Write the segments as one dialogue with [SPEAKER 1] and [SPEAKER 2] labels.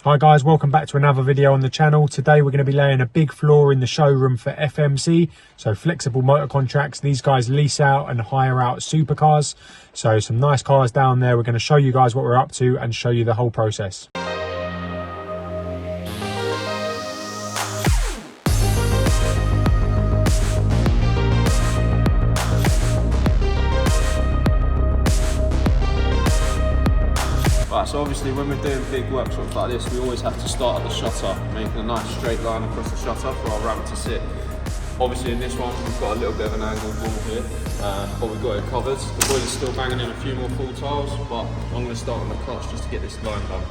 [SPEAKER 1] Hi guys, welcome back to another video on the channel. Today we're going to be laying a big floor in the showroom for FMC, so flexible motor contracts. These guys lease out and hire out supercars, so some nice cars down there. We're going to show you guys what we're up to and show you the whole process.
[SPEAKER 2] Right, so obviously when we're doing big workshops like this, we always have to start at the shutter, making a nice straight line across the shutter for our ramp to sit. Obviously in this one, we've got a little bit of an angled wall here, but we've got it covered. The boiler's still banging in a few more full tiles, but I'm going to start on the clutch just to get this line done.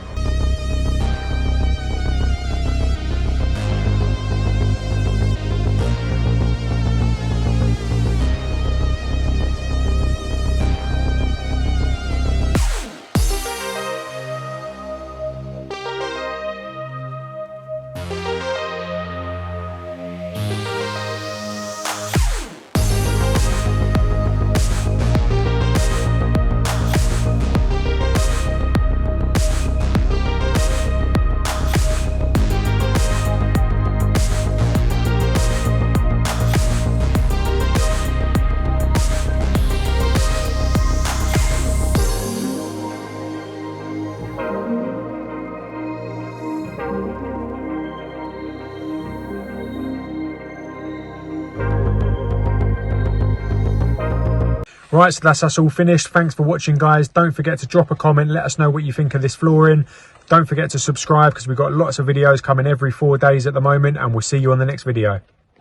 [SPEAKER 1] Right, so that's us all finished. Thanks for watching, guys. Don't forget to drop a comment. Let us know what you think of this flooring. Don't forget to subscribe because we've got lots of videos coming every 4 days at the moment, and we'll see you on the next video.